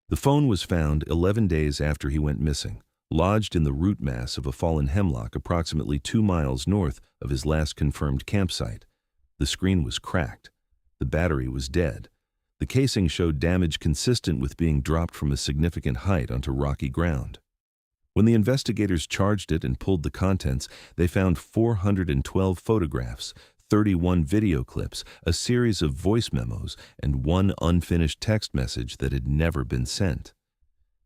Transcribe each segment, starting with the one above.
The phone was found 11 days after he went missing, lodged in the root mass of a fallen hemlock approximately 2 miles north of his last confirmed campsite. The screen was cracked. The battery was dead. The casing showed damage consistent with being dropped from a significant height onto rocky ground. When the investigators charged it and pulled the contents, they found 412 photographs, 31 video clips, a series of voice memos, and one unfinished text message that had never been sent.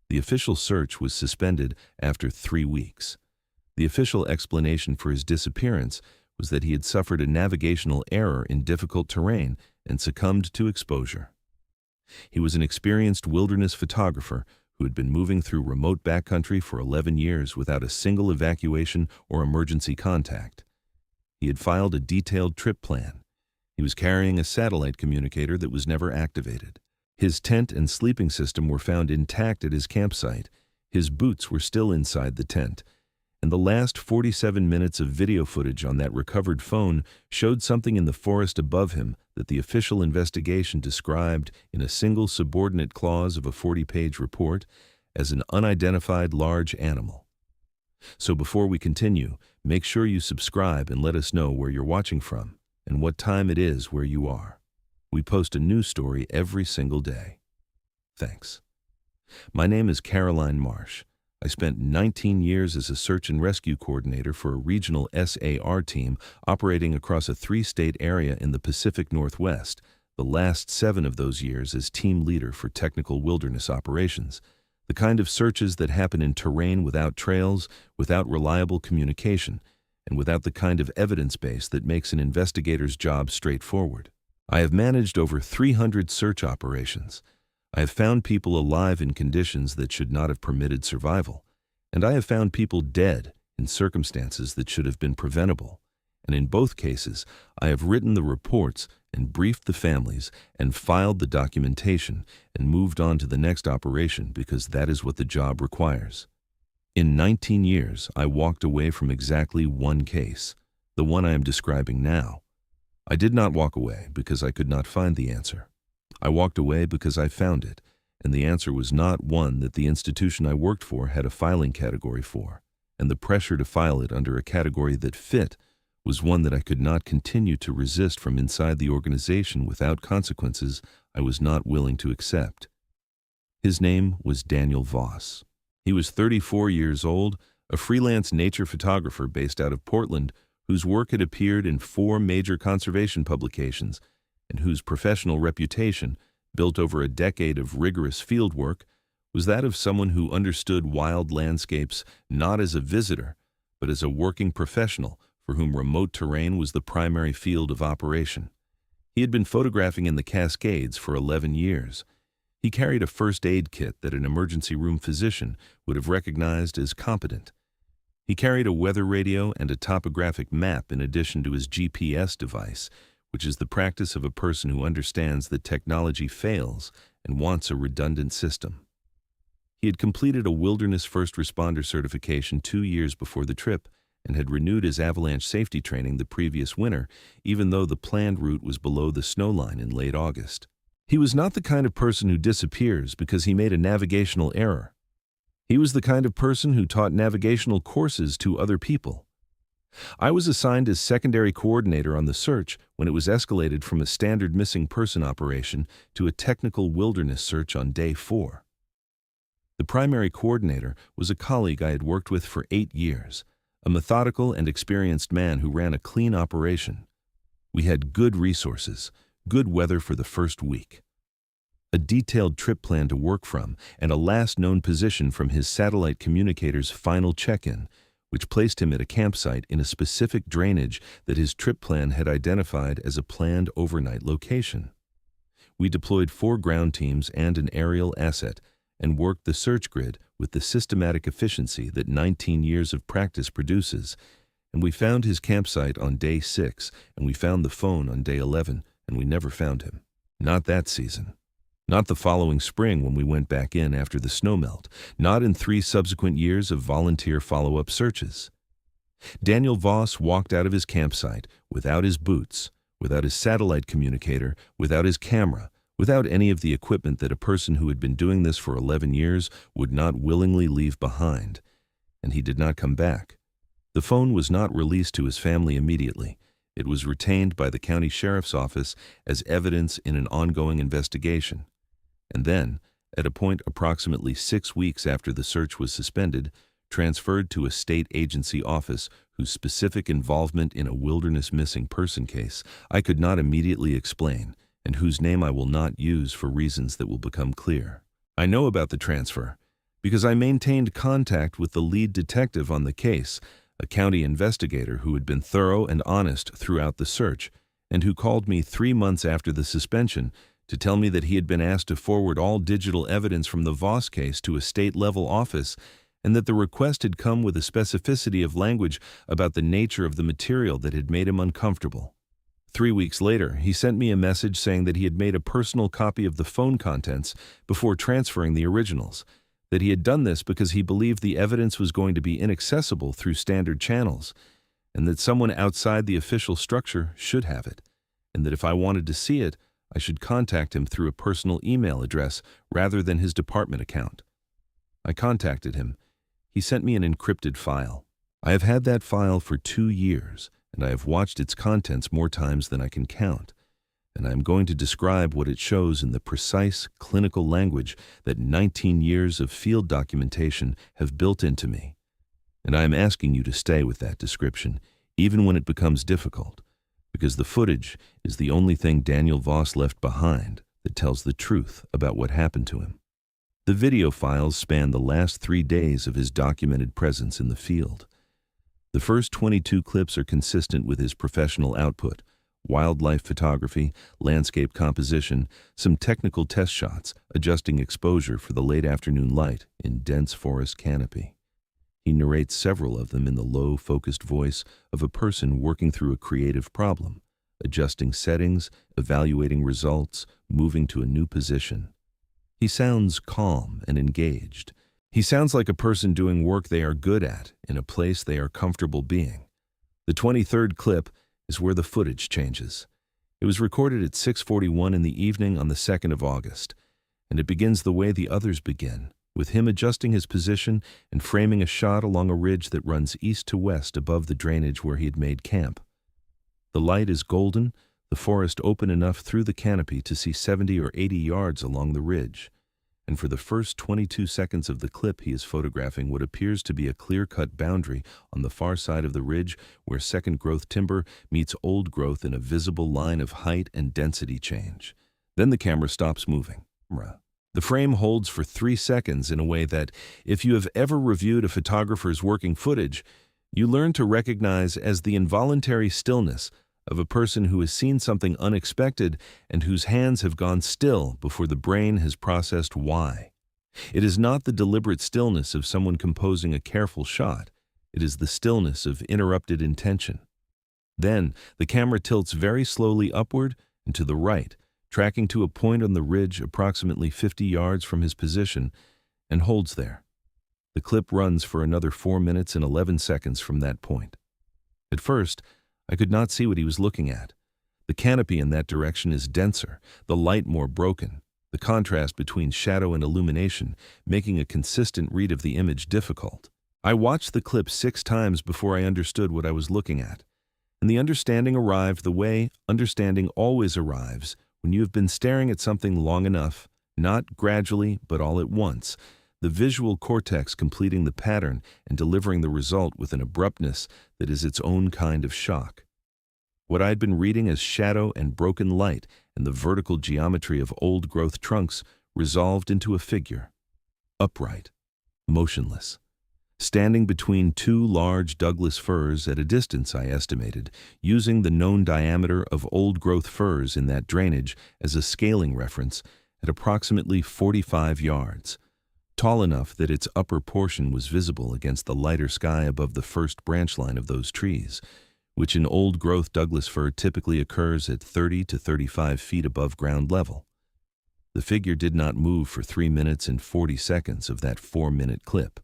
The official search was suspended after 3 weeks. The official explanation for his disappearance was that he had suffered a navigational error in difficult terrain and succumbed to exposure. He was an experienced wilderness photographer who had been moving through remote backcountry for 11 years without a single evacuation or emergency contact. He had filed a detailed trip plan. He was carrying a satellite communicator that was never activated. His tent and sleeping system were found intact at his campsite. His boots were still inside the tent. And the last 47 minutes of video footage on that recovered phone showed something in the forest above him that the official investigation described in a single subordinate clause of a 40-page report as an unidentified large animal. So before we continue, make sure you subscribe and let us know where you're watching from and what time it is where you are. We post a new story every single day. Thanks. My name is Caroline Marsh. I spent 19 years as a search and rescue coordinator for a regional SAR team operating across a 3-state area in the Pacific Northwest, the last 7 of those years as team leader for technical wilderness operations. The kind of searches that happen in terrain without trails, without reliable communication, and without the kind of evidence base that makes an investigator's job straightforward. I have managed over 300 search operations. I have found people alive in conditions that should not have permitted survival, and I have found people dead in circumstances that should have been preventable. And in both cases, I have written the reports and briefed the families and filed the documentation and moved on to the next operation because that is what the job requires. In 19 years, I walked away from exactly one case, the one I am describing now. I did not walk away because I could not find the answer. I walked away because I found it, and the answer was not one that the institution I worked for had a filing category for, and the pressure to file it under a category that fit was one that I could not continue to resist from inside the organization without consequences I was not willing to accept. His name was Daniel Voss. He was 34 years old, a freelance nature photographer based out of Portland, whose work had appeared in 4 major conservation publications, and whose professional reputation, built over a decade of rigorous field work, was that of someone who understood wild landscapes not as a visitor, but as a working professional for whom remote terrain was the primary field of operation. He had been photographing in the Cascades for 11 years. He carried a first aid kit that an emergency room physician would have recognized as competent. He carried a weather radio and a topographic map in addition to his GPS device, which is the practice of a person who understands that technology fails and wants a redundant system. He had completed a wilderness first responder certification 2 years before the trip and had renewed his avalanche safety training the previous winter, even though the planned route was below the snow line in late August. He was not the kind of person who disappears because he made a navigational error. He was the kind of person who taught navigational courses to other people. I was assigned as secondary coordinator on the search when it was escalated from a standard missing person operation to a technical wilderness search on day 4. The primary coordinator was a colleague I had worked with for 8 years, a methodical and experienced man who ran a clean operation. We had good resources, good weather for the first week, a detailed trip plan to work from, and a last known position from his satellite communicator's final check-in, which placed him at a campsite in a specific drainage that his trip plan had identified as a planned overnight location. We deployed 4 ground teams and an aerial asset and worked the search grid with the systematic efficiency that 19 years of practice produces, and we found his campsite on day 6, and we found the phone on day 11, and we never found him. Not that season. Not the following spring when we went back in after the snowmelt. Not in 3 subsequent years of volunteer follow-up searches. Daniel Voss walked out of his campsite without his boots, without his satellite communicator, without his camera, without any of the equipment that a person who had been doing this for 11 years would not willingly leave behind. And he did not come back. The phone was not released to his family immediately. It was retained by the county sheriff's office as evidence in an ongoing investigation. And then, at a point approximately 6 weeks after the search was suspended, transferred to a state agency office whose specific involvement in a wilderness missing person case I could not immediately explain, and whose name I will not use for reasons that will become clear. I know about the transfer because I maintained contact with the lead detective on the case, a county investigator who had been thorough and honest throughout the search, and who called me 3 months after the suspension to tell me that he had been asked to forward all digital evidence from the Voss case to a state-level office, and that the request had come with a specificity of language about the nature of the material that had made him uncomfortable. 3 weeks later, he sent me a message saying that he had made a personal copy of the phone contents before transferring the originals, that he had done this because he believed the evidence was going to be inaccessible through standard channels, and that someone outside the official structure should have it, and that if I wanted to see it, I should contact him through a personal email address rather than his department account. I contacted him. He sent me an encrypted file. I have had that file for 2 years, and I have watched its contents more times than I can count, and I am going to describe what it shows in the precise, clinical language that 19 years of field documentation have built into me. And I am asking you to stay with that description, even when it becomes difficult, because the footage is the only thing Daniel Voss left behind that tells the truth about what happened to him. The video files span the last 3 days of his documented presence in the field. The first 22 clips are consistent with his professional output: wildlife photography, landscape composition, some technical test shots, adjusting exposure for the late afternoon light in dense forest canopy. He narrates several of them in the low, focused voice of a person working through a creative problem, adjusting settings, evaluating results, moving to a new position. He sounds calm and engaged. He sounds like a person doing work they are good at in a place they are comfortable being. The 23rd clip is where the footage changes. It was recorded at 6:41 in the evening on the 2nd of August, and it begins the way the others begin, with him adjusting his position and framing a shot along a ridge that runs east to west above the drainage where he had made camp. The light is golden, the forest open enough through the canopy to see 70 or 80 yards along the ridge, and for the first 22 seconds of the clip he is photographing what appears to be a clear-cut boundary on the far side of the ridge where second-growth timber meets old growth in a visible line of height and density change. Then the camera stops moving. The frame holds for 3 seconds in a way that, if you have ever reviewed a photographer's working footage, you learn to recognize as the involuntary stillness of a person who has seen something unexpected and whose hands have gone still before the brain has processed why. It is not the deliberate stillness of someone composing a careful shot. It is the stillness of interrupted intention. Then, the camera tilts very slowly upward and to the right, tracking to a point on the ridge approximately 50 yards from his position, and holds there. The clip runs for another 4 minutes and 11 seconds from that point. At first, I could not see what he was looking at. The canopy in that direction is denser, the light more broken, the contrast between shadow and illumination making a consistent read of the image difficult. I watched the clip 6 times before I understood what I was looking at, and the understanding arrived the way understanding always arrives when you have been staring at something long enough, not gradually but all at once, the visual cortex completing the pattern and delivering the result with an abruptness that is its own kind of shock. What I had been reading as shadow and broken light and the vertical geometry of old-growth trunks resolved into a figure, upright, motionless, standing between 2 large Douglas firs at a distance I estimated, using the known diameter of old-growth firs in that drainage as a scaling reference at approximately 45 yards. Tall enough that its upper portion was visible against the lighter sky above the first branch line of those trees, which in old-growth Douglas fir typically occurs at 30 to 35 feet above ground level. The figure did not move for 3 minutes and 40 seconds of that 4-minute clip.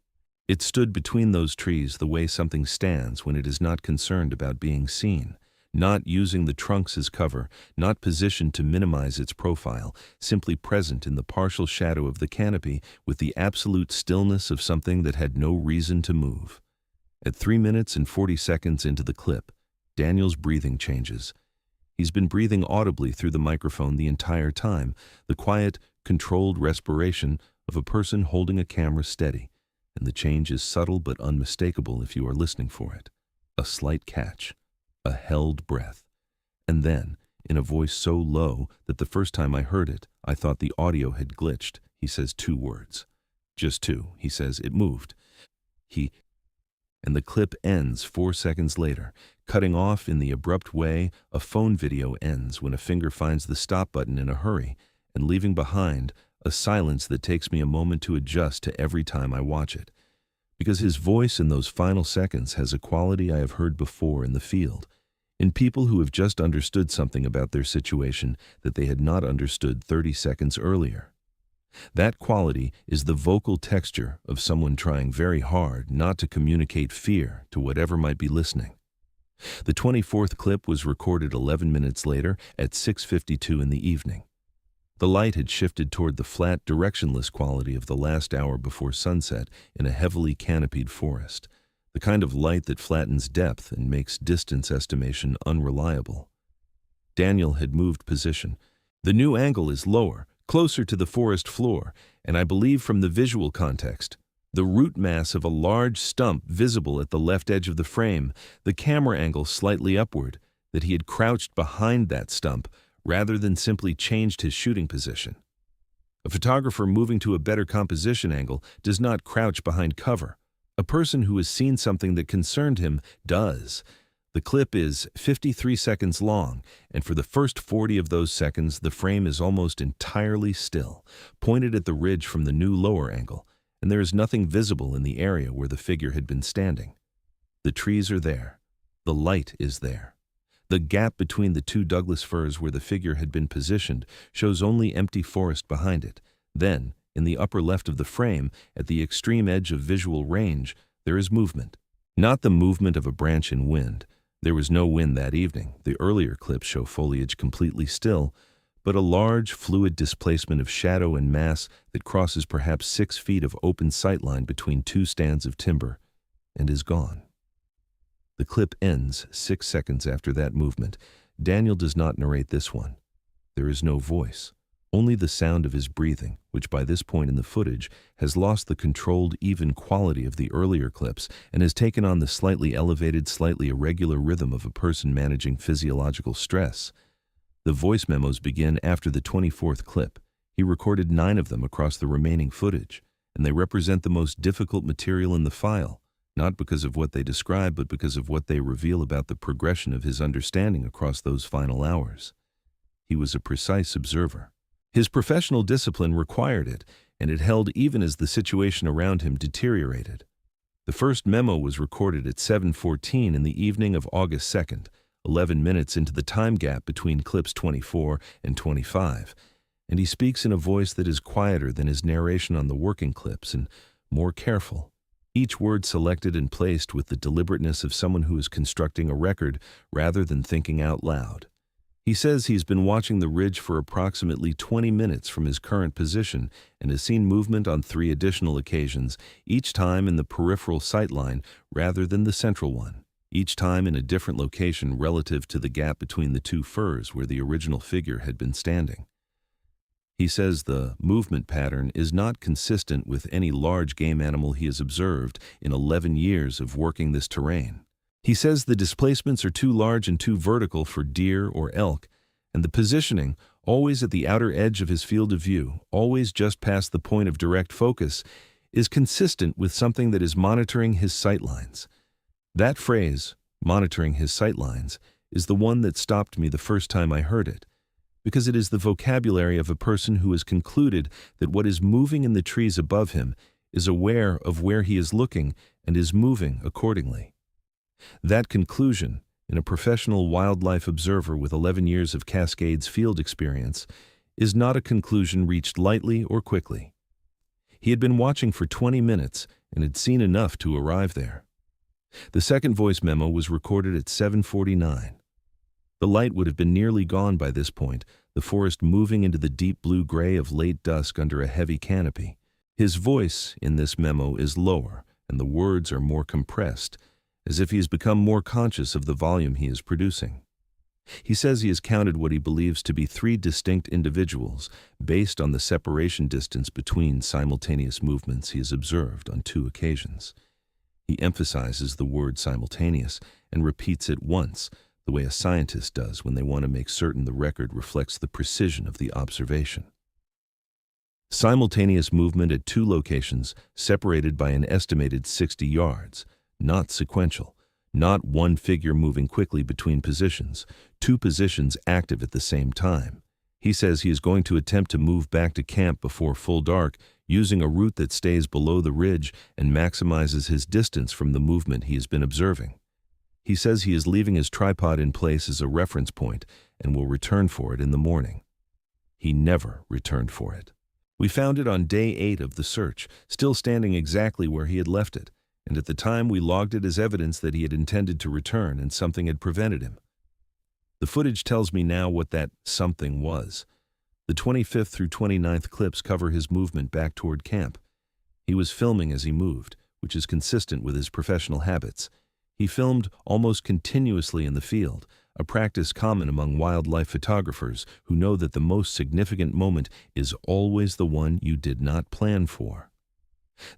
It stood between those trees the way something stands when it is not concerned about being seen, not using the trunks as cover, not positioned to minimize its profile, simply present in the partial shadow of the canopy with the absolute stillness of something that had no reason to move. At 3 minutes and 40 seconds into the clip, Daniel's breathing changes. He's been breathing audibly through the microphone the entire time, the quiet, controlled respiration of a person holding a camera steady, and the change is subtle but unmistakable if you are listening for it. A slight catch, a held breath, and then, in a voice so low that the first time I heard it, I thought the audio had glitched, he says 2 words. Just 2, he says. It moved. And the clip ends 4 seconds later, cutting off in the abrupt way a phone video ends when a finger finds the stop button in a hurry, and leaving behind a silence that takes me a moment to adjust to every time I watch it. Because his voice in those final seconds has a quality I have heard before in the field, in people who have just understood something about their situation that they had not understood 30 seconds earlier. That quality is the vocal texture of someone trying very hard not to communicate fear to whatever might be listening. The 24th clip was recorded 11 minutes later at 6:52 in the evening. The light had shifted toward the flat, directionless quality of the last hour before sunset in a heavily canopied forest, the kind of light that flattens depth and makes distance estimation unreliable. Daniel had moved position. The new angle is lower, closer to the forest floor, and I believe from the visual context, the root mass of a large stump visible at the left edge of the frame, the camera angle slightly upward, that he had crouched behind that stump rather than simply changed his shooting position. A photographer moving to a better composition angle does not crouch behind cover. A person who has seen something that concerned him does. The clip is 53 seconds long, and for the first 40 of those seconds, the frame is almost entirely still, pointed at the ridge from the new lower angle, and there is nothing visible in the area where the figure had been standing. The trees are there. The light is there. The gap between the 2 Douglas firs where the figure had been positioned shows only empty forest behind it. Then, in the upper left of the frame, at the extreme edge of visual range, there is movement. Not the movement of a branch in wind. There was no wind that evening. The earlier clips show foliage completely still, but a large, fluid displacement of shadow and mass that crosses perhaps 6 feet of open sightline between 2 stands of timber, and is gone. The clip ends 6 seconds after that movement. Daniel does not narrate this one. There is no voice, only the sound of his breathing, which by this point in the footage has lost the controlled, even quality of the earlier clips and has taken on the slightly elevated, slightly irregular rhythm of a person managing physiological stress. The voice memos begin after the 24th clip. He recorded 9 of them across the remaining footage, and they represent the most difficult material in the file, not because of what they describe, but because of what they reveal about the progression of his understanding across those final hours. He was a precise observer. His professional discipline required it, and it held even as the situation around him deteriorated. The first memo was recorded at 7:14 in the evening of August 2nd, 11 minutes into the time gap between clips 24 and 25, and he speaks in a voice that is quieter than his narration on the working clips and more careful, each word selected and placed with the deliberateness of someone who is constructing a record rather than thinking out loud. He says he's been watching the ridge for approximately 20 minutes from his current position and has seen movement on 3 additional occasions, each time in the peripheral sightline rather than the central one, each time in a different location relative to the gap between the 2 firs where the original figure had been standing. He says the movement pattern is not consistent with any large game animal he has observed in 11 years of working this terrain. He says the displacements are too large and too vertical for deer or elk, and the positioning, always at the outer edge of his field of view, always just past the point of direct focus, is consistent with something that is monitoring his sightlines. That phrase, monitoring his sightlines, is the one that stopped me the first time I heard it, because it is the vocabulary of a person who has concluded that what is moving in the trees above him is aware of where he is looking and is moving accordingly. That conclusion, in a professional wildlife observer with 11 years of Cascades field experience, is not a conclusion reached lightly or quickly. He had been watching for 20 minutes and had seen enough to arrive there. The second voice memo was recorded at 7:49. The light would have been nearly gone by this point, the forest moving into the deep blue-gray of late dusk under a heavy canopy. His voice in this memo is lower, and the words are more compressed, as if he has become more conscious of the volume he is producing. He says he has counted what he believes to be 3 distinct individuals based on the separation distance between simultaneous movements he has observed on 2 occasions. He emphasizes the word simultaneous and repeats it once, the way a scientist does when they want to make certain the record reflects the precision of the observation. Simultaneous movement at 2 locations separated by an estimated 60 yards, not sequential, not one figure moving quickly between positions, 2 positions active at the same time. He says he is going to attempt to move back to camp before full dark using a route that stays below the ridge and maximizes his distance from the movement he has been observing. He says he is leaving his tripod in place as a reference point and will return for it in the morning. He never returned for it. We found it on day 8 of the search, still standing exactly where he had left it, and at the time we logged it as evidence that he had intended to return and something had prevented him. The footage tells me now what that something was. The 25th through 29th clips cover his movement back toward camp. He was filming as he moved, which is consistent with his professional habits. He filmed almost continuously in the field, a practice common among wildlife photographers who know that the most significant moment is always the one you did not plan for.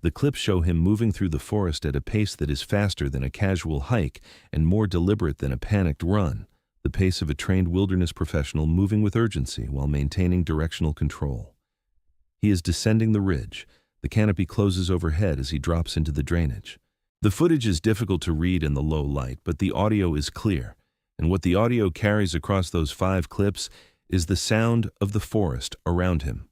The clips show him moving through the forest at a pace that is faster than a casual hike and more deliberate than a panicked run, the pace of a trained wilderness professional moving with urgency while maintaining directional control. He is descending the ridge. The canopy closes overhead as he drops into the drainage. The footage is difficult to read in the low light, but the audio is clear, and what the audio carries across those 5 clips is the sound of the forest around him.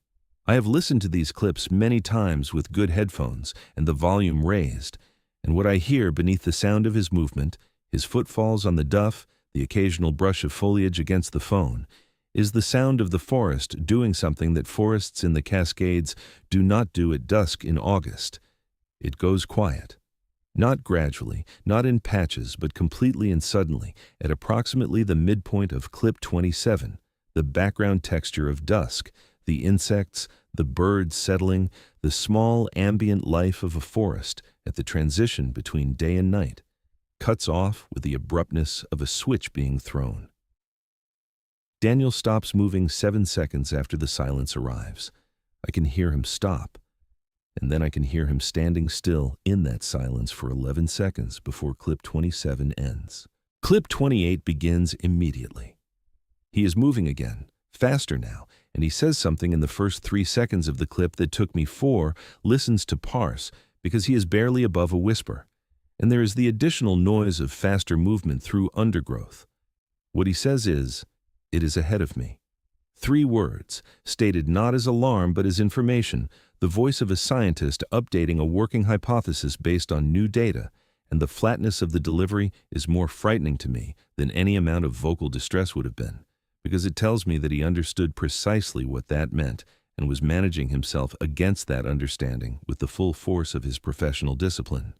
I have listened to these clips many times with good headphones and the volume raised, and what I hear beneath the sound of his movement, his footfalls on the duff, the occasional brush of foliage against the phone, is the sound of the forest doing something that forests in the Cascades do not do at dusk in August. It goes quiet. Not gradually, not in patches, but completely and suddenly, at approximately the midpoint of clip 27, the background texture of dusk, the insects, the birds settling, the small ambient life of a forest at the transition between day and night, cuts off with the abruptness of a switch being thrown. Daniel stops moving 7 seconds after the silence arrives. I can hear him stop. And then I can hear him standing still in that silence for 11 seconds before clip 27 ends. Clip 28 begins immediately. He is moving again, faster now, and he says something in the first 3 seconds of the clip that took me 4 listens to parse because he is barely above a whisper. And there is the additional noise of faster movement through undergrowth. What he says is, "It is ahead of me." 3 words, stated not as alarm but as information, the voice of a scientist updating a working hypothesis based on new data, and the flatness of the delivery is more frightening to me than any amount of vocal distress would have been, because it tells me that he understood precisely what that meant and was managing himself against that understanding with the full force of his professional discipline.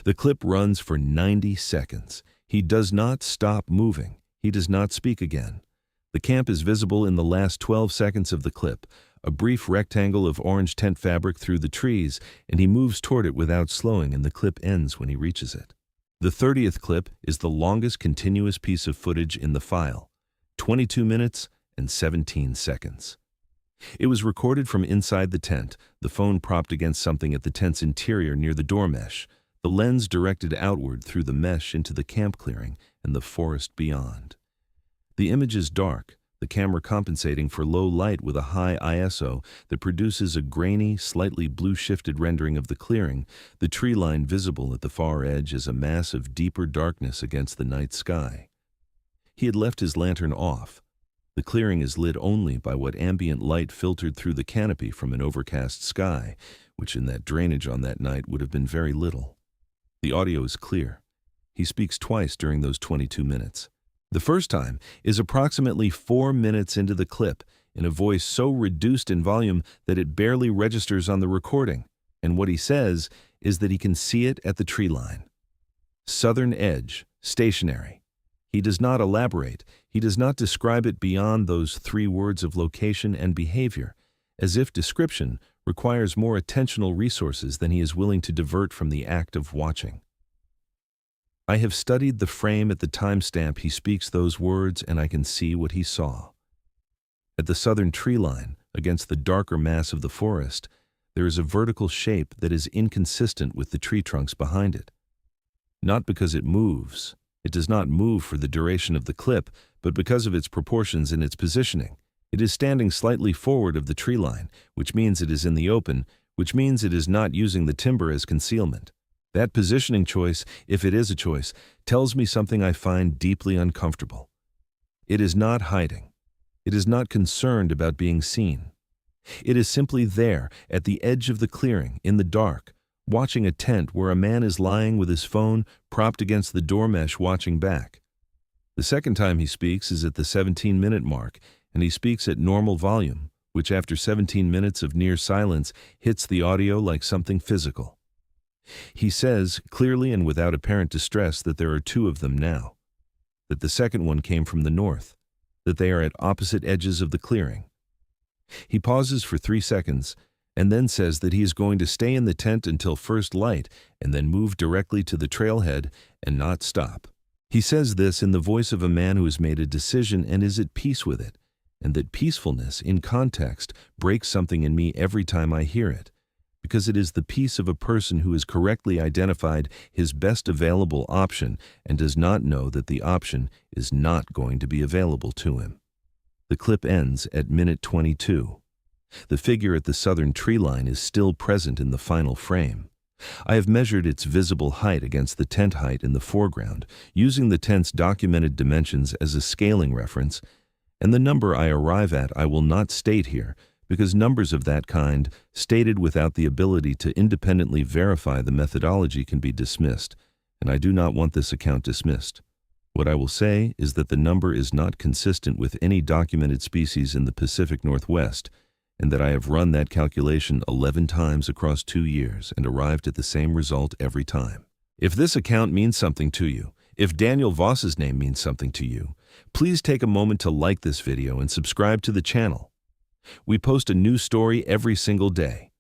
The clip runs for 90 seconds. He does not stop moving. He does not speak again. The camp is visible in the last 12 seconds of the clip, a brief rectangle of orange tent fabric through the trees, and he moves toward it without slowing, and the clip ends when he reaches it. The 30th clip is the longest continuous piece of footage in the file, 22 minutes and 17 seconds. It was recorded from inside the tent, the phone propped against something at the tent's interior near the door mesh, the lens directed outward through the mesh into the camp clearing and the forest beyond. The image is dark, the camera compensating for low light with a high ISO that produces a grainy, slightly blue-shifted rendering of the clearing, the tree line visible at the far edge as a mass of deeper darkness against the night sky. He had left his lantern off. The clearing is lit only by what ambient light filtered through the canopy from an overcast sky, which in that drainage on that night would have been very little. The audio is clear. He speaks twice during those 22 minutes. The first time is approximately 4 minutes into the clip, in a voice so reduced in volume that it barely registers on the recording, and what he says is that he can see it at the tree line. Southern edge, stationary. He does not elaborate. He does not describe it beyond those 3 words of location and behavior, as if description requires more attentional resources than he is willing to divert from the act of watching. I have studied the frame at the timestamp he speaks those words, and I can see what he saw. At the southern tree line, against the darker mass of the forest, there is a vertical shape that is inconsistent with the tree trunks behind it. Not because it moves. It does not move for the duration of the clip, but because of its proportions and its positioning. It is standing slightly forward of the tree line, which means it is in the open, which means it is not using the timber as concealment. That positioning choice, if it is a choice, tells me something I find deeply uncomfortable. It is not hiding. It is not concerned about being seen. It is simply there, at the edge of the clearing, in the dark, watching a tent where a man is lying with his phone propped against the door mesh watching back. The second time he speaks is at the 17-minute mark, and he speaks at normal volume, which after 17 minutes of near silence hits the audio like something physical. He says, clearly and without apparent distress, that there are 2 of them now, that the second one came from the north, that they are at opposite edges of the clearing. He pauses for 3 seconds, and then says that he is going to stay in the tent until first light and then move directly to the trailhead and not stop. He says this in the voice of a man who has made a decision and is at peace with it, and that peacefulness, in context, breaks something in me every time I hear it, because it is the peace of a person who has correctly identified his best available option and does not know that the option is not going to be available to him. The clip ends at minute 22. The figure at the southern tree line is still present in the final frame. I have measured its visible height against the tent height in the foreground, using the tent's documented dimensions as a scaling reference, and the number I arrive at I will not state here, because numbers of that kind, stated without the ability to independently verify the methodology, can be dismissed, and I do not want this account dismissed. What I will say is that the number is not consistent with any documented species in the Pacific Northwest, and that I have run that calculation 11 times across 2 years and arrived at the same result every time. If this account means something to you, if Daniel Voss's name means something to you, please take a moment to like this video and subscribe to the channel. We post a new story every single day.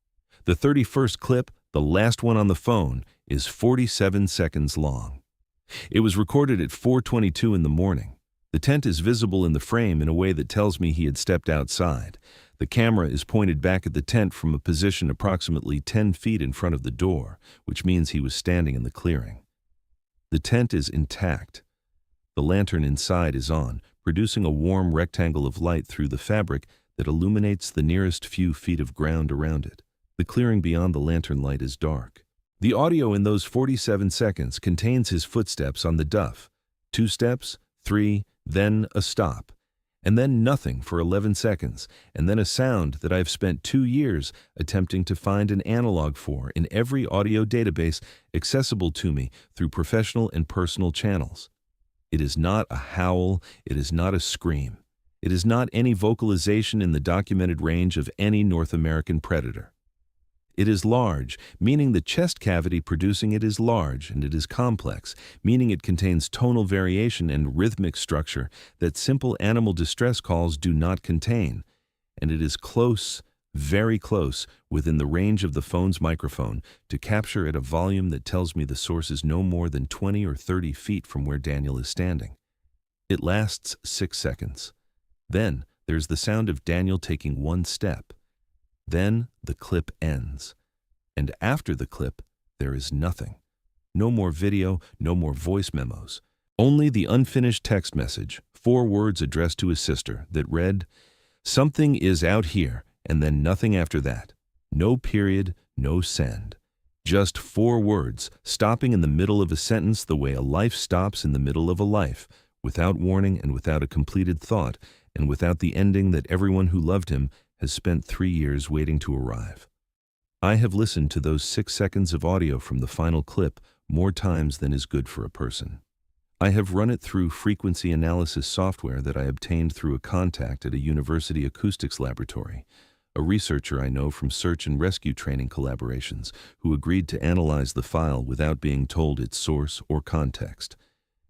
The 31st clip, the last one on the phone, is 47 seconds long. It was recorded at 4:22 in the morning. The tent is visible in the frame in a way that tells me he had stepped outside. The camera is pointed back at the tent from a position approximately 10 feet in front of the door, which means he was standing in the clearing. The tent is intact. The lantern inside is on, producing a warm rectangle of light through the fabric that illuminates the nearest few feet of ground around it. The clearing beyond the lantern light is dark. The audio in those 47 seconds contains his footsteps on the duff. 2 steps, 3, then a stop, and then nothing for 11 seconds, and then a sound that I've spent 2 years attempting to find an analog for in every audio database accessible to me through professional and personal channels. It is not a howl, it is not a scream. It is not any vocalization in the documented range of any North American predator. It is large, meaning the chest cavity producing it is large, and it is complex, meaning it contains tonal variation and rhythmic structure that simple animal distress calls do not contain, and it is close, very close, within the range of the phone's microphone to capture at a volume that tells me the source is no more than 20 or 30 feet from where Daniel is standing. It lasts 6 seconds. Then there's the sound of Daniel taking 1 step. Then the clip ends. And after the clip, there is nothing. No more video, no more voice memos. Only the unfinished text message, 4 words addressed to his sister, that read, "Something is out here," and then nothing after that. No period, no send. Just 4 words, stopping in the middle of a sentence the way a life stops in the middle of a life, without warning and without a completed thought, and without the ending that everyone who loved him has spent 3 years waiting to arrive. I have listened to those 6 seconds of audio from the final clip more times than is good for a person. I have run it through frequency analysis software that I obtained through a contact at a university acoustics laboratory, a researcher I know from search and rescue training collaborations, who agreed to analyze the file without being told its source or context.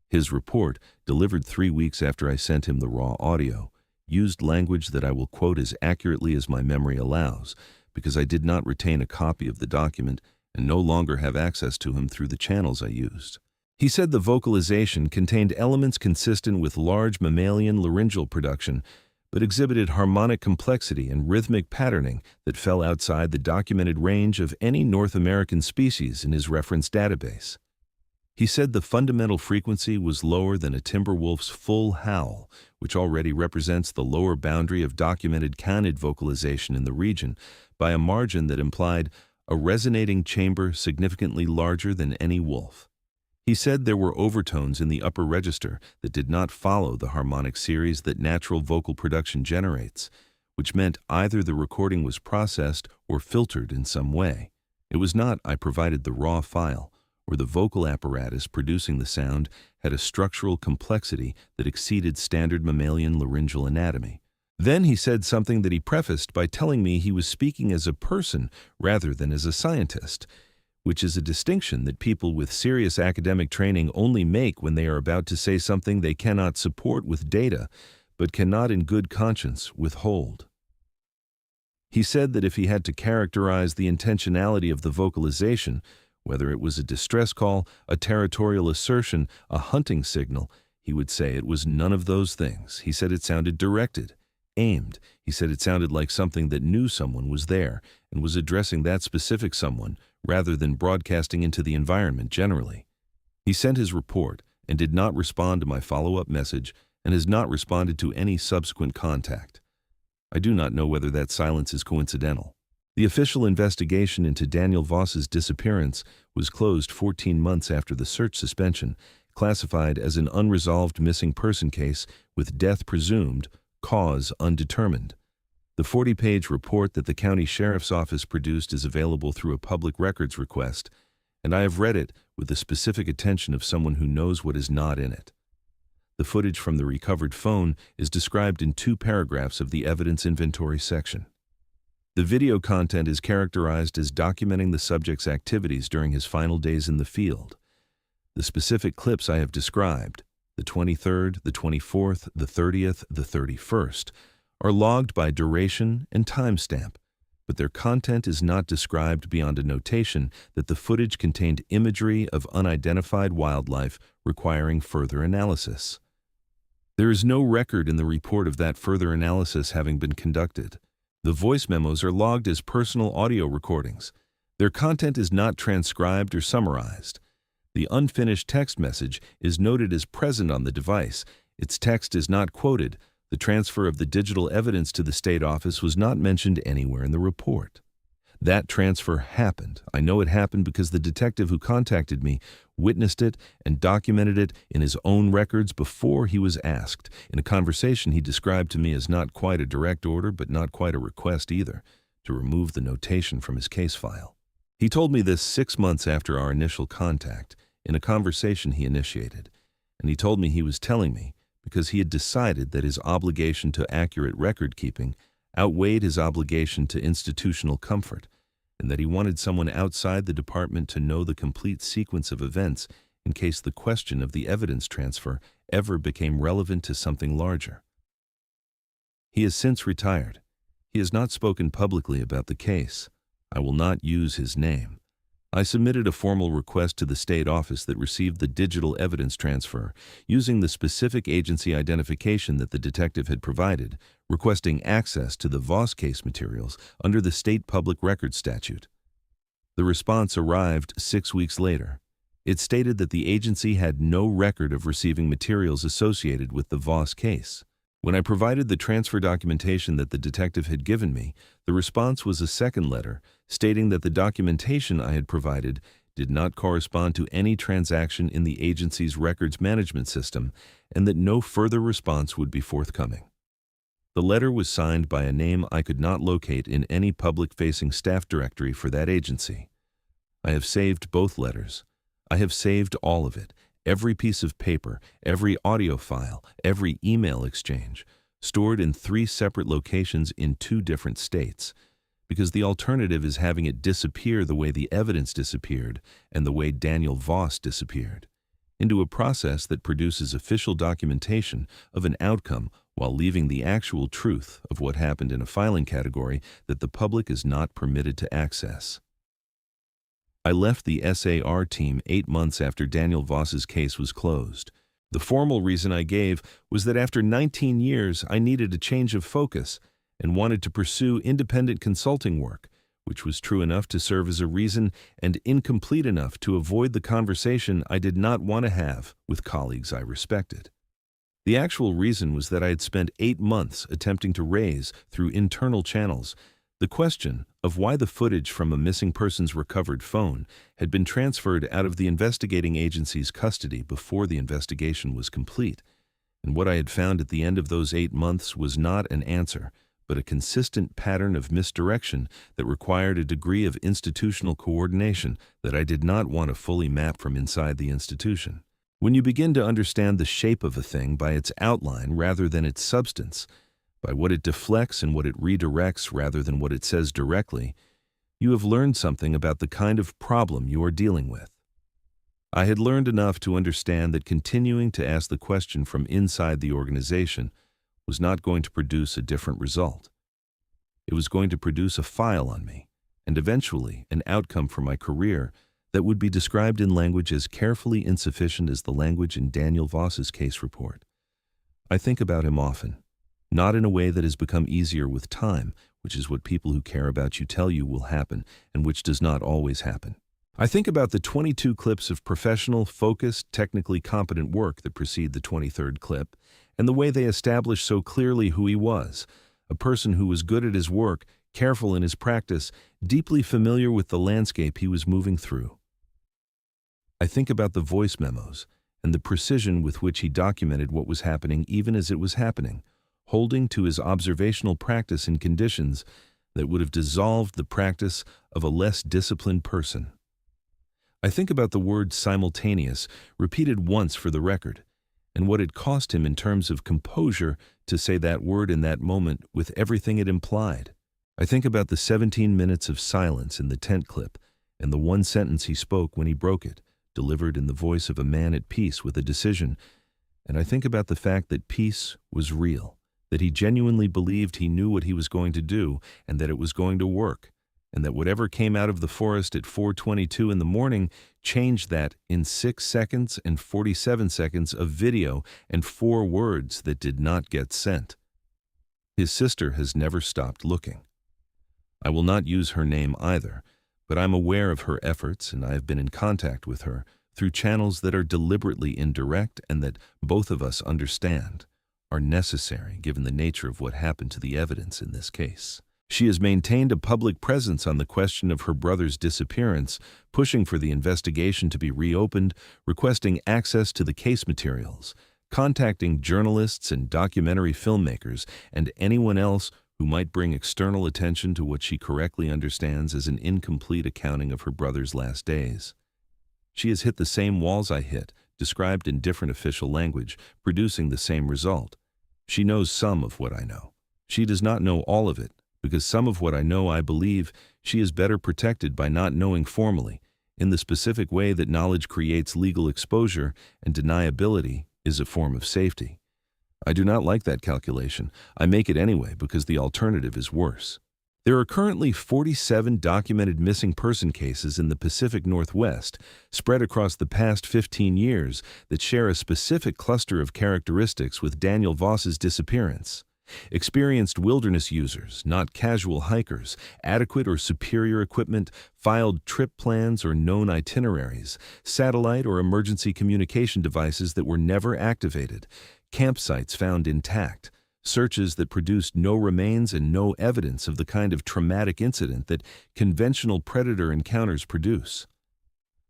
His report, delivered 3 weeks after I sent him the raw audio, used language that I will quote as accurately as my memory allows, because I did not retain a copy of the document and no longer have access to him through the channels I used. He said the vocalization contained elements consistent with large mammalian laryngeal production, but exhibited harmonic complexity and rhythmic patterning that fell outside the documented range of any North American species in his reference database. He said the fundamental frequency was lower than a timber wolf's full howl, which already represents the lower boundary of documented canid vocalization in the region, by a margin that implied a resonating chamber significantly larger than any wolf. He said there were overtones in the upper register that did not follow the harmonic series that natural vocal production generates, which meant either the recording was processed or filtered in some way. It was not I provided the raw file, or the vocal apparatus producing the sound had a structural complexity that exceeded standard mammalian laryngeal anatomy. Then he said something that he prefaced by telling me he was speaking as a person rather than as a scientist, which is a distinction that people with serious academic training only make when they are about to say something they cannot support with data, but cannot in good conscience withhold. He said that if he had to characterize the intentionality of the vocalization, whether it was a distress call, a territorial assertion, a hunting signal, he would say it was none of those things. He said it sounded directed, aimed. He said it sounded like something that knew someone was there and was addressing that specific someone rather than broadcasting into the environment generally. He sent his report and did not respond to my follow-up message and has not responded to any subsequent contact. I do not know whether that silence is coincidental. The official investigation into Daniel Voss's disappearance was closed 14 months after the search suspension, classified as an unresolved missing person case with death presumed, cause undetermined. The 40-page report that the county sheriff's office produced is available through a public records request, and I have read it with the specific attention of someone who knows what is not in it. The footage from the recovered phone is described in 2 paragraphs of the evidence inventory section. The video content is characterized as documenting the subject's activities during his final days in the field. The specific clips I have described, the 23rd, the 24th, the 30th, the 31st, are logged by duration and timestamp, but their content is not described beyond a notation that the footage contained imagery of unidentified wildlife requiring further analysis. There is no record in the report of that further analysis having been conducted. The voice memos are logged as personal audio recordings. Their content is not transcribed or summarized. The unfinished text message is noted as present on the device. Its text is not quoted. The transfer of the digital evidence to the state office was not mentioned anywhere in the report. That transfer happened. I know it happened because the detective who contacted me witnessed it and documented it in his own records before he was asked, in a conversation he described to me as not quite a direct order but not quite a request either, to remove the notation from his case file. He told me this 6 months after our initial contact, in a conversation he initiated, and he told me he was telling me because he had decided that his obligation to accurate record-keeping outweighed his obligation to institutional comfort, and that he wanted someone outside the department to know the complete sequence of events in case the question of the evidence transfer ever became relevant to something larger. He has since retired. He has not spoken publicly about the case. I will not use his name. I submitted a formal request to the state office that received the digital evidence transfer, using the specific agency identification that the detective had provided, requesting access to the Voss case materials under the state public records statute. The response arrived 6 weeks later. It stated that the agency had no record of receiving materials associated with the Voss case. When I provided the transfer documentation that the detective had given me, the response was a second letter stating that the documentation I had provided did not correspond to any transaction in the agency's records management system and that no further response would be forthcoming. The letter was signed by a name I could not locate in any public-facing staff directory for that agency. I have saved both letters. I have saved all of it. Every piece of paper, every audio file, every email exchange, stored in 3 separate locations in 2 different states, because the alternative is having it disappear the way the evidence disappeared and the way Daniel Voss disappeared. into a process that produces official documentation of an outcome while leaving the actual truth of what happened in a filing category that the public is not permitted to access. I left the SAR team 8 months after Daniel Voss's case was closed. The formal reason I gave was that after 19 years, I needed a change of focus and wanted to pursue independent consulting work, which was true enough to serve as a reason and incomplete enough to avoid the conversation I did not want to have with colleagues I respected. The actual reason was that I had spent 8 months attempting to raise, through internal channels, the question of why the footage from a missing person's recovered phone had been transferred out of the investigating agency's custody before the investigation was complete, and what I had found at the end of those 8 months was not an answer, but a consistent pattern of misdirection that required a degree of institutional coordination that I did not want to fully map from inside the institution. When you begin to understand the shape of a thing by its outline rather than its substance, by what it deflects and what it redirects rather than what it says directly, you have learned something about the kind of problem you are dealing with. I had learned enough to understand that continuing to ask the question from inside the organization was not going to produce a different result. It was going to produce a file on me, and eventually an outcome for my career that would be described in language as carefully insufficient as the language in Daniel Voss's case report. I think about him often, not in a way that has become easier with time, which is what people who care about you tell you will happen, and which does not always happen. I think about the 22 clips of professional, focused, technically competent work that precede the 23rd clip, and the way they establish so clearly who he was, a person who was good at his work, careful in his practice, deeply familiar with the landscape he was moving through. I think about the voice memos and the precision with which he documented what was happening even as it was happening, holding to his observational practice in conditions that would have dissolved the practice of a less disciplined person. I think about the word simultaneous, repeated once for the record, and what it cost him in terms of composure to say that word in that moment with everything it implied. I think about the 17 minutes of silence in the tent clip and the one sentence he spoke when he broke it, delivered in the voice of a man at peace with a decision, and I think about the fact that peace was real, that he genuinely believed he knew what he was going to do and that it was going to work, and that whatever came out of the forest at 4:22 in the morning changed that in 6 seconds and 47 seconds of video and 4 words that did not get sent. His sister has never stopped looking. I will not use her name either, but I'm aware of her efforts and I have been in contact with her through channels that are deliberately indirect and that both of us understand are necessary given the nature of what happened to the evidence in this case. She has maintained a public presence on the question of her brother's disappearance, pushing for the investigation to be reopened, requesting access to the case materials, contacting journalists and documentary filmmakers and anyone else who might bring external attention to what she correctly understands as an incomplete accounting of her brother's last days. She has hit the same walls I hit, described in different official language, producing the same result. She knows some of what I know. She does not know all of it, because some of what I know I believe she is better protected by not knowing formally, in the specific way that knowledge creates legal exposure and deniability is a form of safety. I do not like that calculation. I make it anyway because the alternative is worse. There are currently 47 documented missing person cases in the Pacific Northwest, spread across the past 15 years, that share a specific cluster of characteristics with Daniel Voss's disappearance. Experienced wilderness users, not casual hikers, adequate or superior equipment, filed trip plans or known itineraries, satellite or emergency communication devices that were never activated, campsites found intact, searches that produced no remains and no evidence of the kind of traumatic incident that conventional predator encounters produce.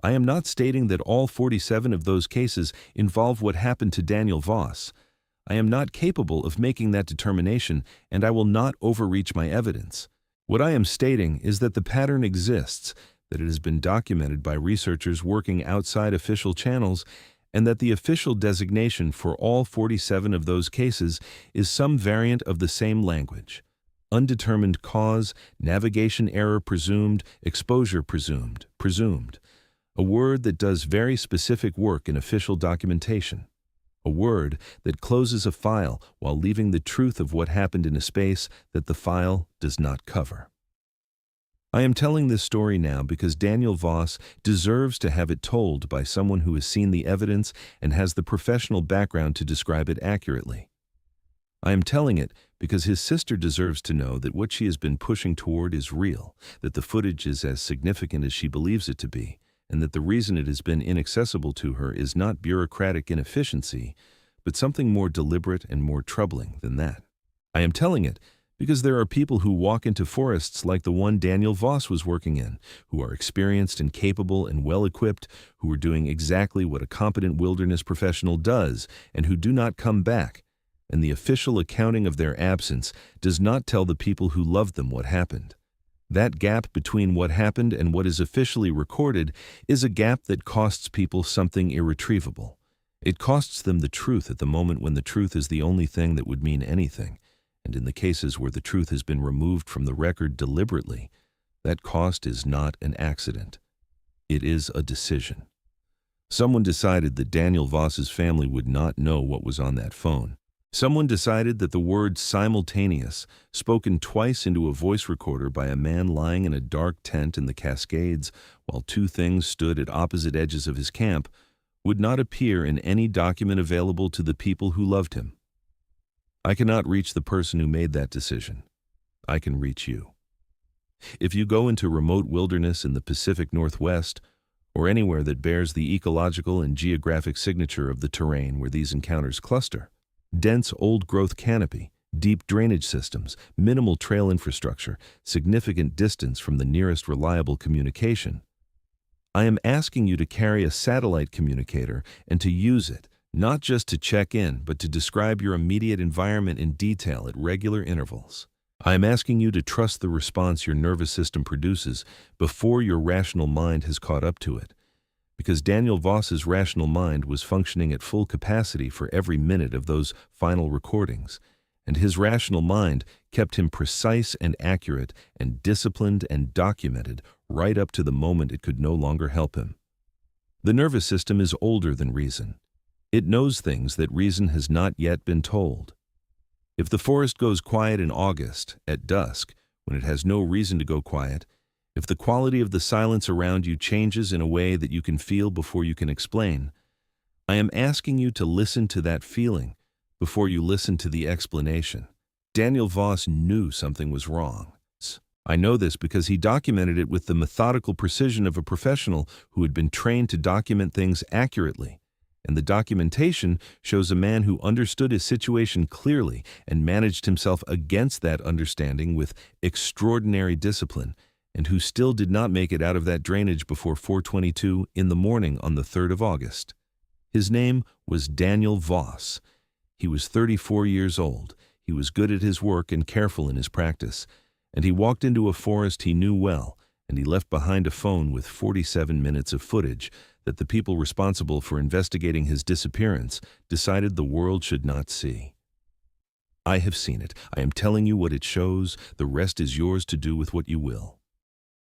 I am not stating that all 47 of those cases involve what happened to Daniel Voss. I am not capable of making that determination, and I will not overreach my evidence. What I am stating is that the pattern exists, that it has been documented by researchers working outside official channels, and that the official designation for all 47 of those cases is some variant of the same language. Undetermined cause, navigation error presumed, exposure presumed. A word that does very specific work in official documentation. A word that closes a file while leaving the truth of what happened in a space that the file does not cover. I am telling this story now because Daniel Voss deserves to have it told by someone who has seen the evidence and has the professional background to describe it accurately. I am telling it because his sister deserves to know that what she has been pushing toward is real, that the footage is as significant as she believes it to be, and that the reason it has been inaccessible to her is not bureaucratic inefficiency, but something more deliberate and more troubling than that. I am telling it because there are people who walk into forests like the one Daniel Voss was working in, who are experienced and capable and well-equipped, who are doing exactly what a competent wilderness professional does, and who do not come back. And the official accounting of their absence does not tell the people who loved them what happened. That gap between what happened and what is officially recorded is a gap that costs people something irretrievable. It costs them the truth at the moment when the truth is the only thing that would mean anything. And in the cases where the truth has been removed from the record deliberately, that cost is not an accident. It is a decision. Someone decided that Daniel Voss's family would not know what was on that phone. Someone decided that the word simultaneous, spoken twice into a voice recorder by a man lying in a dark tent in the Cascades while two things stood at opposite edges of his camp, would not appear in any document available to the people who loved him. I cannot reach the person who made that decision. I can reach you. If you go into remote wilderness in the Pacific Northwest, or anywhere that bears the ecological and geographic signature of the terrain where these encounters cluster, dense old-growth canopy, deep drainage systems, minimal trail infrastructure, significant distance from the nearest reliable communication, I am asking you to carry a satellite communicator and to use it, not just to check in, but to describe your immediate environment in detail at regular intervals. I am asking you to trust the response your nervous system produces before your rational mind has caught up to it, because Daniel Voss's rational mind was functioning at full capacity for every minute of those final recordings, and his rational mind kept him precise and accurate and disciplined and documented right up to the moment it could no longer help him. The nervous system is older than reason. It knows things that reason has not yet been told. If the forest goes quiet in August, at dusk, when it has no reason to go quiet, if the quality of the silence around you changes in a way that you can feel before you can explain, I am asking you to listen to that feeling before you listen to the explanation. Daniel Voss knew something was wrong. I know this because he documented it with the methodical precision of a professional who had been trained to document things accurately. And the documentation shows a man who understood his situation clearly and managed himself against that understanding with extraordinary discipline, and who still did not make it out of that drainage before 4:22 in the morning on the 3rd of August. His name was Daniel Voss. He was 34 years old. He was good at his work and careful in his practice, and he walked into a forest he knew well, and he left behind a phone with 47 minutes of footage that the people responsible for investigating his disappearance decided the world should not see. I have seen it. I am telling you what it shows. The rest is yours to do with what you will.